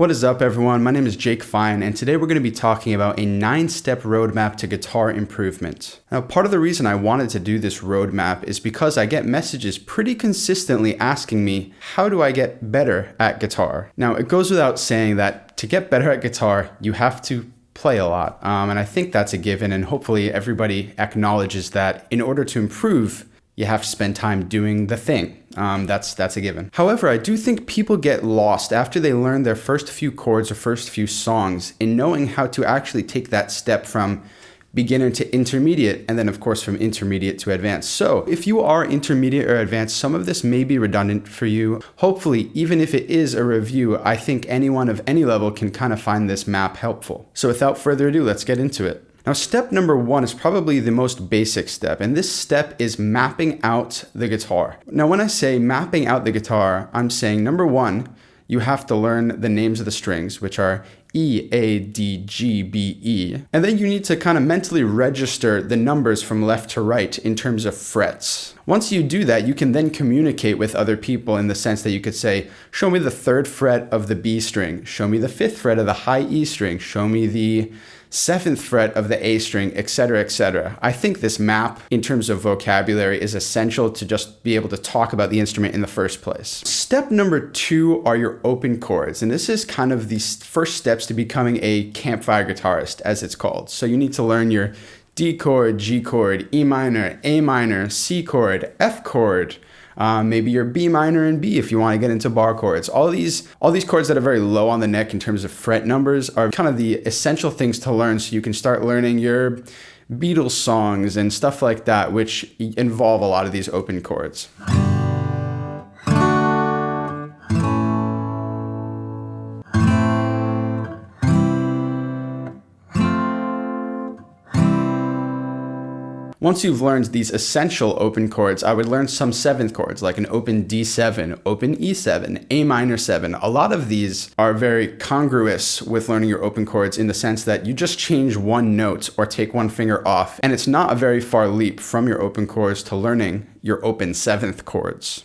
What is up, everyone? My name is Jake Fine, and today we're going to be talking about a 9-step roadmap to guitar improvement. Now, part of the reason I wanted to do this roadmap is because I get messages pretty consistently asking me, how do I get better at guitar? Now, it goes without saying that to get better at guitar, you have to play a lot, and I think that's a given, and hopefully everybody acknowledges that in order to improve, you have to spend time doing the thing. That's a given. However, I do think people get lost after they learn their first few chords or first few songs in knowing how to actually take that step from beginner to intermediate, and then of course from intermediate to advanced. So if you are intermediate or advanced, some of this may be redundant for you. Hopefully, even if it is a review, I think anyone of any level can kind of find this map helpful. So without further ado, let's get into it. Now, step number 1 is probably the most basic step, and this step is mapping out the guitar. Now, when I say mapping out the guitar, I'm saying number 1, you have to learn the names of the strings, which are E, A, D, G, B, E. And then you need to kind of mentally register the numbers from left to right in terms of frets. Once you do that, you can then communicate with other people in the sense that you could say, show me the 3rd fret of the B string, show me the 5th fret of the high E string, show me the 7th fret of the A string, etc., etc. I think this map, in terms of vocabulary, is essential to just be able to talk about the instrument in the first place. Step number 2 are your open chords, and this is kind of the first steps to becoming a campfire guitarist, as it's called. So you need to learn your D chord, G chord, E minor, A minor, C chord, F chord, maybe your B minor and B if you want to get into bar chords. All these chords that are very low on the neck in terms of fret numbers are kind of the essential things to learn so you can start learning your Beatles songs and stuff like that, which involve a lot of these open chords. Once you've learned these essential open chords, I would learn some 7th chords, like an open D7, open E7, A minor 7. A lot of these are very congruous with learning your open chords in the sense that you just change one note or take one finger off, and it's not a very far leap from your open chords to learning your open 7th chords.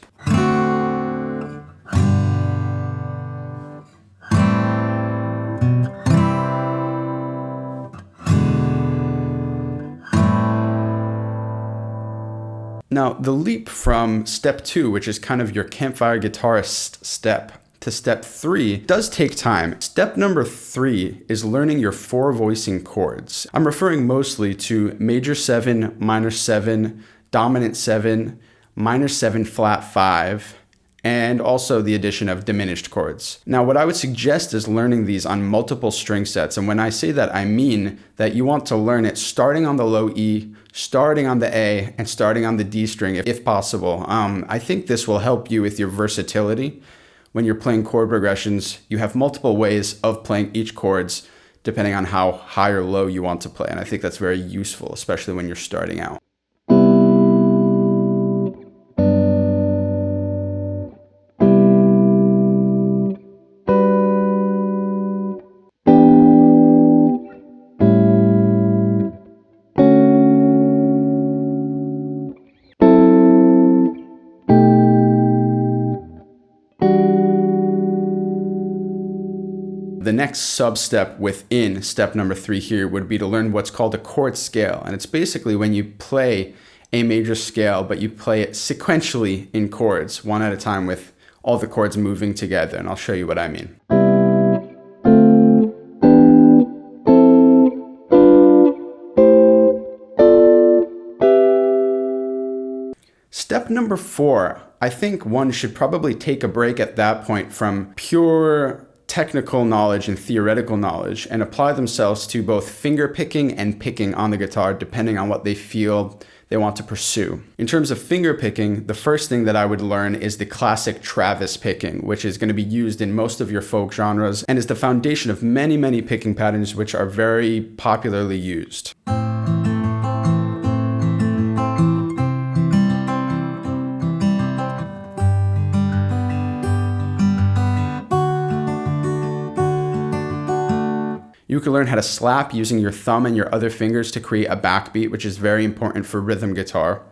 Now, the leap from step 2, which is kind of your campfire guitarist step, to step 3 does take time. Step number 3 is learning your 4 voicing chords. I'm referring mostly to major 7, minor 7, dominant 7, minor 7 flat 5, and also the addition of diminished chords. Now, what I would suggest is learning these on multiple string sets. And when I say that, I mean that you want to learn it starting on the low E, starting on the A, and starting on the D string if possible. I think this will help you with your versatility. When you're playing chord progressions, you have multiple ways of playing each chords depending on how high or low you want to play. And I think that's very useful, especially when you're starting out. The next sub-step within step number 3 here would be to learn what's called a chord scale. And it's basically when you play a major scale, but you play it sequentially in chords, one at a time with all the chords moving together. And I'll show you what I mean. Step number 4, I think one should probably take a break at that point from pure technical knowledge and theoretical knowledge and apply themselves to both finger picking and picking on the guitar depending on what they feel they want to pursue. In terms of finger picking, the first thing that I would learn is the classic Travis picking, which is going to be used in most of your folk genres and is the foundation of many, many picking patterns which are very popularly used. You can learn how to slap using your thumb and your other fingers to create a backbeat, which is very important for rhythm guitar.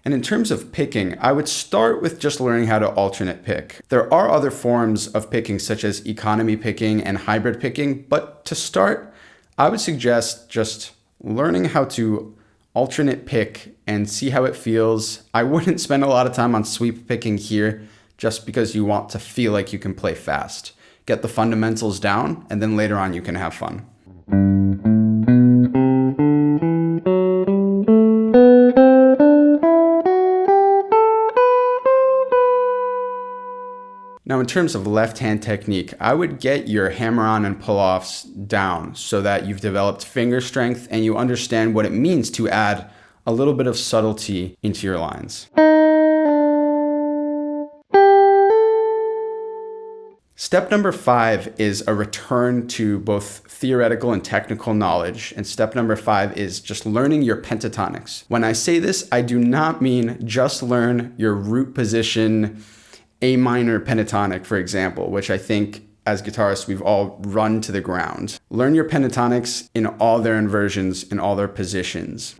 And in terms of picking, I would start with just learning how to alternate pick. There are other forms of picking such as economy picking and hybrid picking, but to start, I would suggest just learning how to alternate pick and see how it feels. I wouldn't spend a lot of time on sweep picking here just because you want to feel like you can play fast. Get the fundamentals down, and then later on you can have fun. Now, in terms of left-hand technique, I would get your hammer-on and pull-offs down so that you've developed finger strength and you understand what it means to add a little bit of subtlety into your lines. Step number 5 is a return to both theoretical and technical knowledge. And step number 5 is just learning your pentatonics. When I say this, I do not mean just learn your root position A minor pentatonic, for example, which I think as guitarists we've all run to the ground. Learn your pentatonics in all their inversions, in all their positions.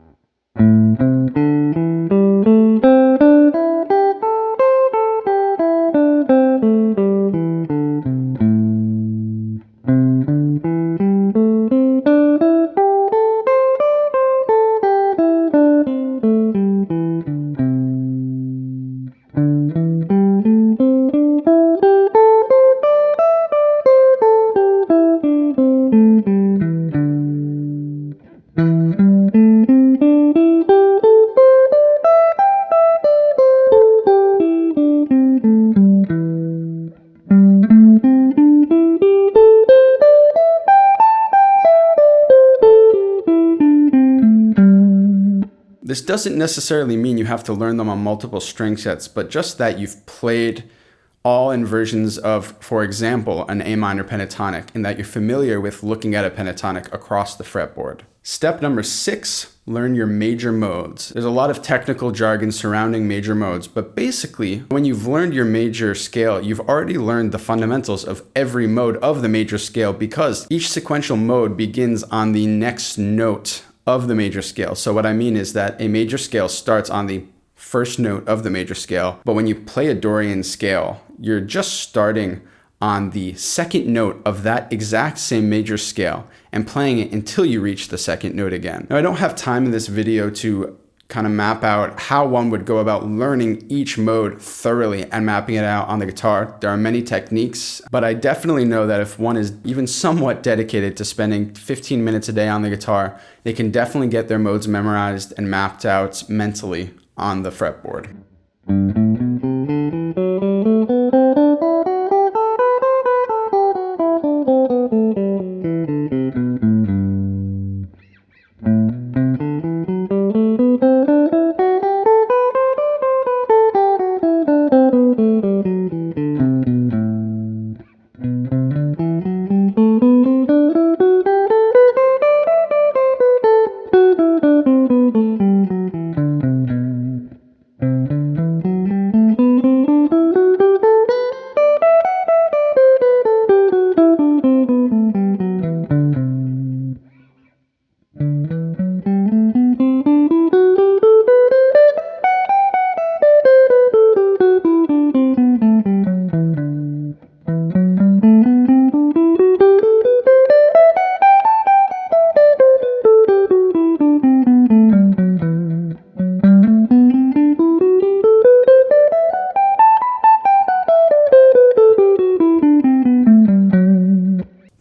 This doesn't necessarily mean you have to learn them on multiple string sets, but just that you've played all inversions of, for example, an A minor pentatonic, and that you're familiar with looking at a pentatonic across the fretboard. Step number 6, learn your major modes. There's a lot of technical jargon surrounding major modes, but basically, when you've learned your major scale, you've already learned the fundamentals of every mode of the major scale because each sequential mode begins on the next note of the major scale. So what I mean is that a major scale starts on the first note of the major scale, but when you play a Dorian scale, you're just starting on the second note of that exact same major scale and playing it until you reach the second note again. Now, I don't have time in this video to kind of map out how one would go about learning each mode thoroughly and mapping it out on the guitar. There are many techniques, but I definitely know that if one is even somewhat dedicated to spending 15 minutes a day on the guitar, they can definitely get their modes memorized and mapped out mentally on the fretboard.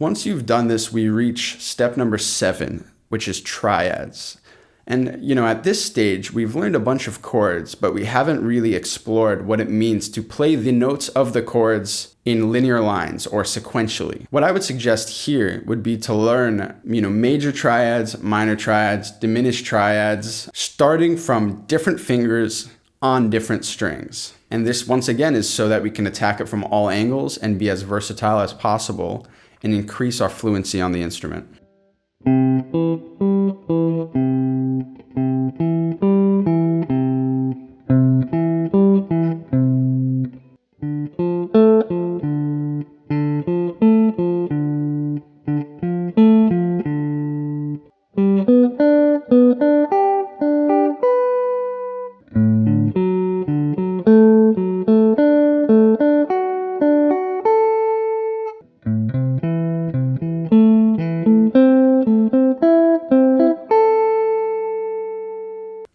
Once you've done this, we reach step number 7, which is triads. And, at this stage, we've learned a bunch of chords, but we haven't really explored what it means to play the notes of the chords in linear lines or sequentially. What I would suggest here would be to learn, major triads, minor triads, diminished triads, starting from different fingers on different strings. And this, once again, is so that we can attack it from all angles and be as versatile as possible and increase our fluency on the instrument.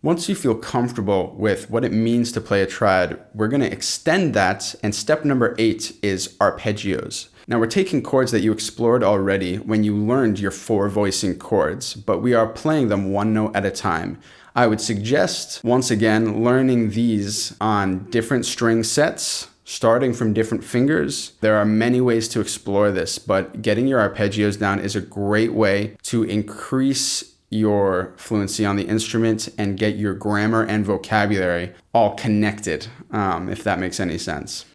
Once you feel comfortable with what it means to play a triad, we're going to extend that, and step number 8 is arpeggios. Now we're taking chords that you explored already when you learned your 4 voicing chords, but we are playing them one note at a time. I would suggest, once again, learning these on different string sets, starting from different fingers. There are many ways to explore this, but getting your arpeggios down is a great way to increase your fluency on the instrument and get your grammar and vocabulary all connected, if that makes any sense.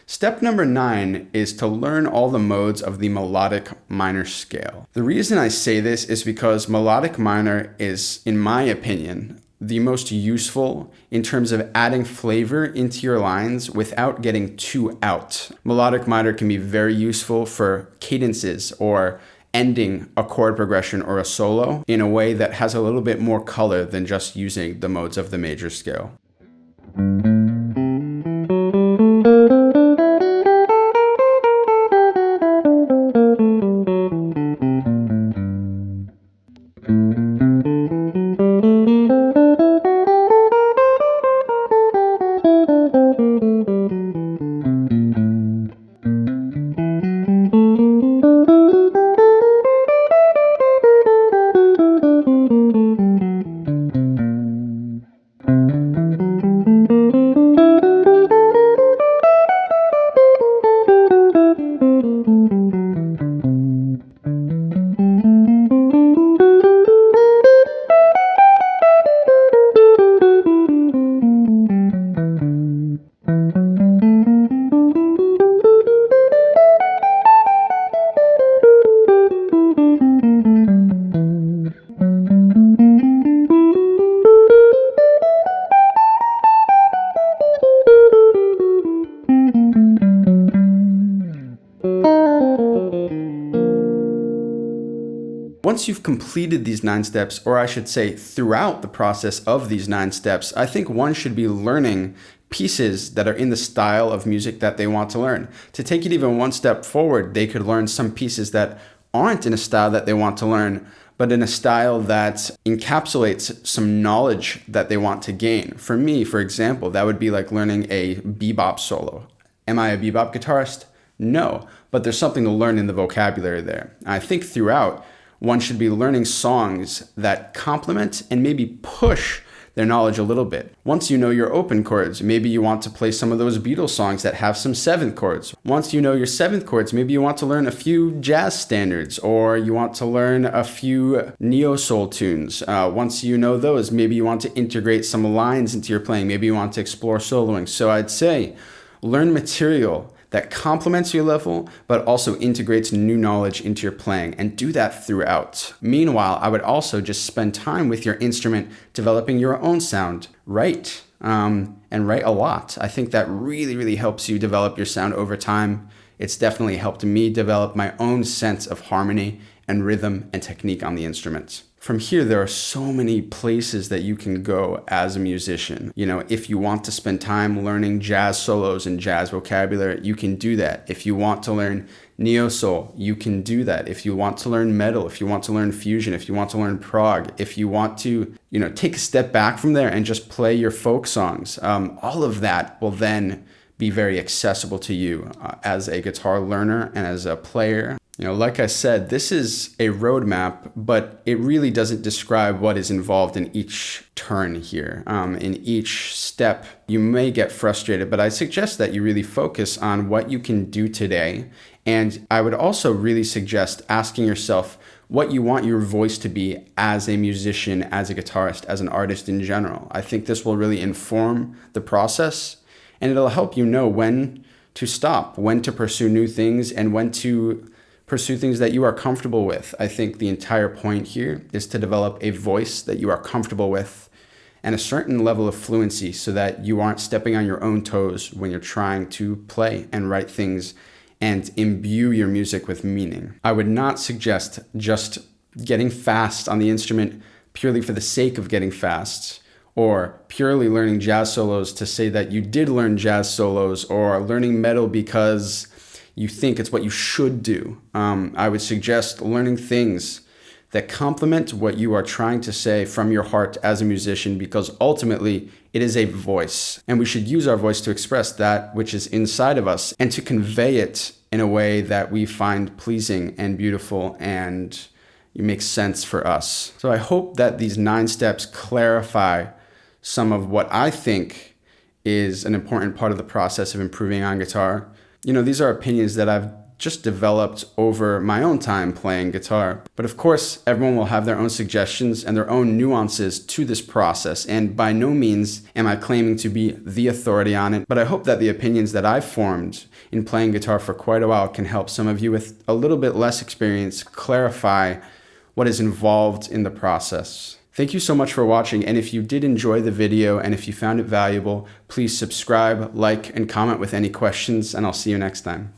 Step number 9 is to learn all the modes of the melodic minor scale. The reason I say this is because melodic minor is, in my opinion, the most useful in terms of adding flavor into your lines without getting too out. Melodic minor can be very useful for cadences or ending a chord progression or a solo in a way that has a little bit more color than just using the modes of the major scale. Once you've completed these 9 steps, or I should say throughout the process of these 9 steps, I think one should be learning pieces that are in the style of music that they want to learn. To take it even one step forward, they could learn some pieces that aren't in a style that they want to learn, but in a style that encapsulates some knowledge that they want to gain. For me, for example, that would be like learning a bebop solo. Am I a bebop guitarist? No, but there's something to learn in the vocabulary there. I think throughout, one should be learning songs that complement and maybe push their knowledge a little bit. Once you know your open chords, maybe you want to play some of those Beatles songs that have some 7th chords. Once you know your 7th chords, maybe you want to learn a few jazz standards, or you want to learn a few neo-soul tunes. Once you know those, maybe you want to integrate some lines into your playing. Maybe you want to explore soloing. So I'd say learn material that complements your level, but also integrates new knowledge into your playing, and do that throughout. Meanwhile, I would also just spend time with your instrument, developing your own sound. Write, and write a lot. I think that really, really helps you develop your sound over time. It's definitely helped me develop my own sense of harmony and rhythm and technique on the instruments. From here, there are so many places that you can go as a musician. You know, if you want to spend time learning jazz solos and jazz vocabulary, you can do that. If you want to learn neo-soul, you can do that. If you want to learn metal, if you want to learn fusion, if you want to learn prog, if you want to, take a step back from there and just play your folk songs, all of that will then be very accessible to you as a guitar learner and as a player. Like I said, this is a roadmap, but it really doesn't describe what is involved in each turn here. In each step, you may get frustrated, but I suggest that you really focus on what you can do today. And I would also really suggest asking yourself what you want your voice to be as a musician, as a guitarist, as an artist in general. I think this will really inform the process, and it'll help you know when to stop, when to pursue new things, and when to pursue things that you are comfortable with. I think the entire point here is to develop a voice that you are comfortable with and a certain level of fluency so that you aren't stepping on your own toes when you're trying to play and write things and imbue your music with meaning. I would not suggest just getting fast on the instrument purely for the sake of getting fast, or purely learning jazz solos to say that you did learn jazz solos, or learning metal because you think it's what you should do. I would suggest learning things that complement what you are trying to say from your heart as a musician, because ultimately it is a voice, and we should use our voice to express that which is inside of us and to convey it in a way that we find pleasing and beautiful and it makes sense for us. So I hope that these 9 steps clarify some of what I think is an important part of the process of improving on guitar. These are opinions that I've just developed over my own time playing guitar. But of course, everyone will have their own suggestions and their own nuances to this process. And by no means am I claiming to be the authority on it, but I hope that the opinions that I've formed in playing guitar for quite a while can help some of you with a little bit less experience clarify what is involved in the process. Thank you so much for watching, and if you did enjoy the video and if you found it valuable, please subscribe, like, and comment with any questions, and I'll see you next time.